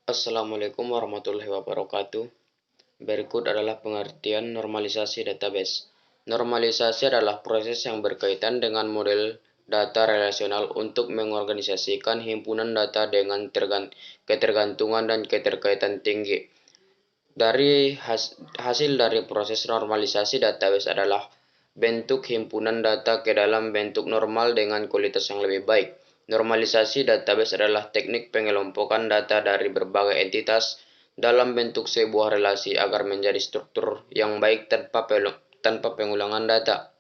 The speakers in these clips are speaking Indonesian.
Assalamualaikum warahmatullahi wabarakatuh. Berikut adalah pengertian normalisasi database. Normalisasi adalah proses yang berkaitan dengan model data relasional untuk mengorganisasikan himpunan data dengan ketergantungan dan keterkaitan tinggi. Hasil dari proses normalisasi database adalah bentuk himpunan data ke dalam bentuk normal dengan kualitas yang lebih baik. Normalisasi database adalah teknik pengelompokan data dari berbagai entitas dalam bentuk sebuah relasi agar menjadi struktur yang baik tanpa pengulangan data.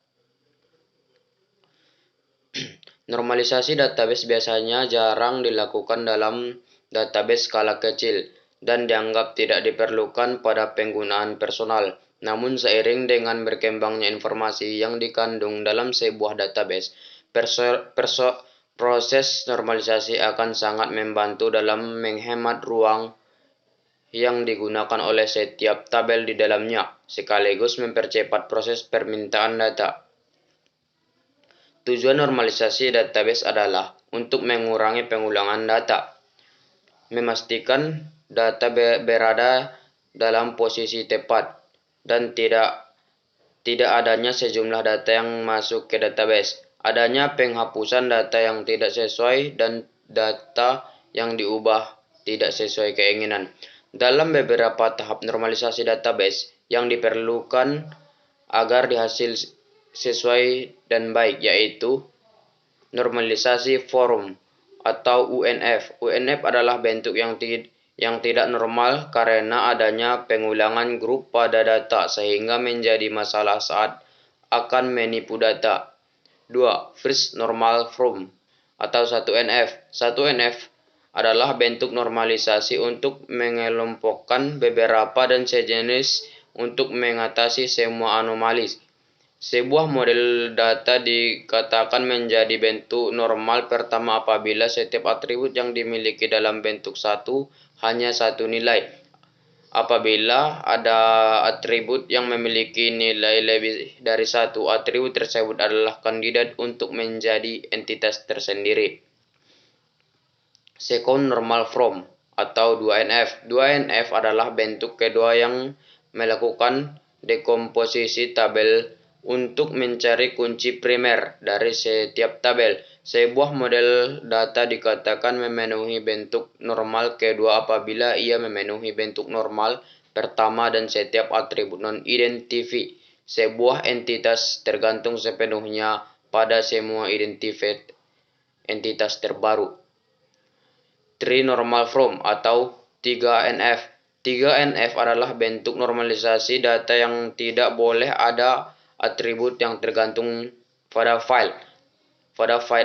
Normalisasi database biasanya jarang dilakukan dalam database skala kecil dan dianggap tidak diperlukan pada penggunaan personal. Namun seiring dengan berkembangnya informasi yang dikandung dalam sebuah database, proses normalisasi akan sangat membantu dalam menghemat ruang yang digunakan oleh setiap tabel di dalamnya, sekaligus mempercepat proses permintaan data. Tujuan normalisasi database adalah untuk mengurangi pengulangan data, memastikan data berada dalam posisi tepat, dan tidak adanya sejumlah data yang masuk ke database, adanya penghapusan data yang tidak sesuai, dan data yang diubah tidak sesuai keinginan. Dalam beberapa tahap normalisasi database yang diperlukan agar dihasil sesuai dan baik, yaitu normalisasi forum atau UNF. UNF adalah bentuk yang tidak normal karena adanya pengulangan grup pada data sehingga menjadi masalah saat akan menipu data. 2. First Normal Form atau 1NF. 1NF adalah bentuk normalisasi untuk mengelompokkan beberapa dan sejenis untuk mengatasi semua anomali. Sebuah model data dikatakan menjadi bentuk normal pertama apabila setiap atribut yang dimiliki dalam bentuk satu hanya satu nilai. Apabila ada atribut yang memiliki nilai lebih dari satu, atribut tersebut adalah kandidat untuk menjadi entitas tersendiri. Second Normal Form atau 2NF. 2NF adalah bentuk kedua yang melakukan dekomposisi tabel untuk mencari kunci primer dari setiap tabel. Sebuah model data dikatakan memenuhi bentuk normal kedua apabila ia memenuhi bentuk normal pertama dan setiap atribut non-identifi sebuah entitas tergantung sepenuhnya pada semua entitas terbaru. 3 Normal Form atau 3NF. 3NF adalah bentuk normalisasi data yang tidak boleh ada atribut yang tergantung pada file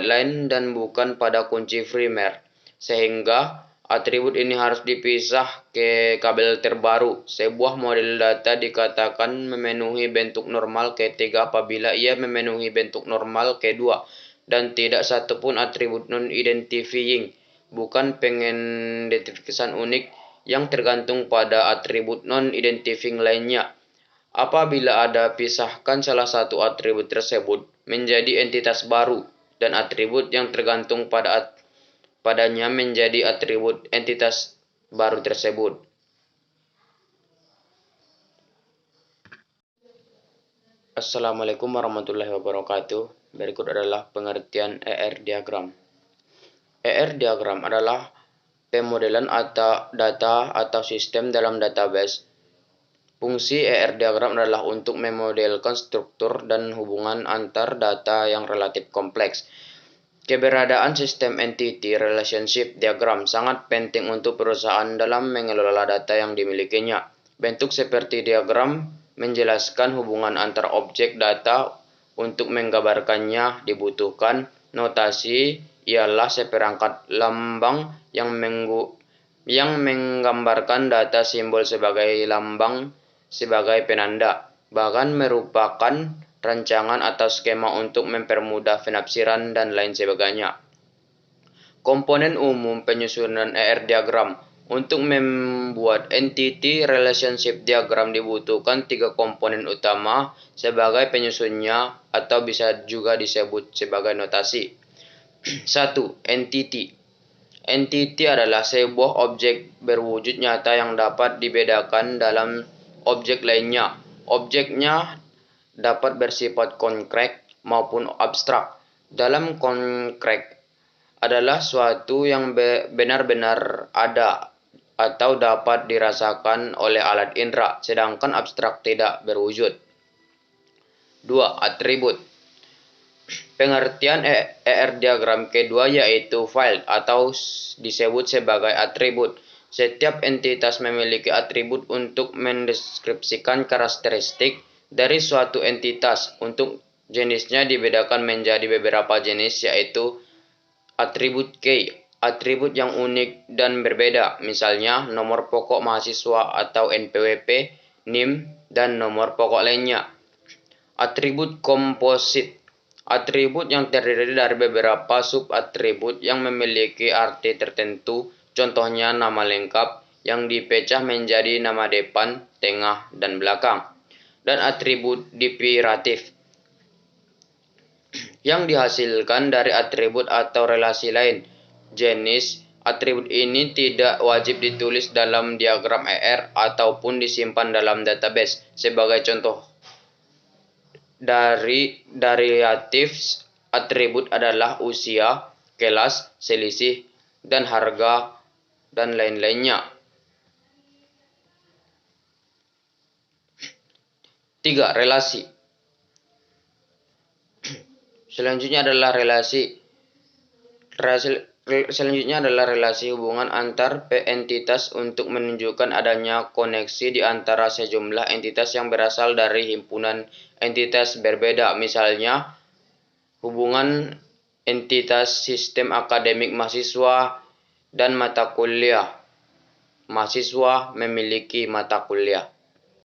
lain dan bukan pada kunci primer, sehingga atribut ini harus dipisah ke kabel terbaru. Sebuah model data dikatakan memenuhi bentuk normal ketiga apabila ia memenuhi bentuk normal kedua dan tidak satupun atribut non-identifying, bukan pengidentifikasi unik yang tergantung pada atribut non-identifying lainnya. Apabila ada pisahkan salah satu atribut tersebut menjadi entitas baru dan atribut yang tergantung padanya menjadi atribut entitas baru tersebut. Assalamualaikum warahmatullahi wabarakatuh. Berikut adalah pengertian ER diagram. ER diagram adalah pemodelan data atau sistem dalam database. Fungsi ER diagram adalah untuk memodelkan struktur dan hubungan antar data yang relatif kompleks. Keberadaan sistem entity relationship diagram sangat penting untuk perusahaan dalam mengelola data yang dimilikinya. Bentuk seperti diagram menjelaskan hubungan antar objek data. Untuk menggambarkannya dibutuhkan notasi, ialah seperangkat lambang yang menggambarkan data simbol sebagai lambang sebagai penanda, bahkan merupakan rancangan atau skema untuk mempermudah penafsiran dan lain sebagainya. Komponen umum penyusunan ER diagram. Untuk membuat entity relationship diagram dibutuhkan 3 komponen utama sebagai penyusunnya atau bisa juga disebut sebagai notasi. 1. Entity. Entity adalah sebuah objek berwujud nyata yang dapat dibedakan dalam objek lainnya. Objeknya dapat bersifat konkret maupun abstrak. Dalam konkret adalah suatu yang benar-benar ada atau dapat dirasakan oleh alat indera, sedangkan abstrak tidak berwujud. 2. Atribut. Pengertian ER diagram kedua yaitu file atau disebut sebagai atribut. Setiap entitas memiliki atribut untuk mendeskripsikan karakteristik dari suatu entitas. Untuk jenisnya dibedakan menjadi beberapa jenis yaitu atribut key, atribut yang unik dan berbeda, misalnya nomor pokok mahasiswa atau NPWP, NIM, dan nomor pokok lainnya. Atribut komposit, atribut yang terdiri dari beberapa sub-atribut yang memiliki arti tertentu, contohnya nama lengkap yang dipecah menjadi nama depan, tengah, dan belakang. Dan atribut dipiratif yang dihasilkan dari atribut atau relasi lain. Jenis atribut ini tidak wajib ditulis dalam diagram ER ataupun disimpan dalam database. Sebagai contoh dari derivatif atribut adalah usia, kelas, selisih, dan harga, dan lain-lainnya. 3. Relasi. Selanjutnya adalah relasi hubungan antar entitas untuk menunjukkan adanya koneksi di antara sejumlah entitas yang berasal dari himpunan entitas berbeda. Misalnya, hubungan entitas sistem akademik mahasiswa dan mata kuliah. Mahasiswa memiliki mata kuliah.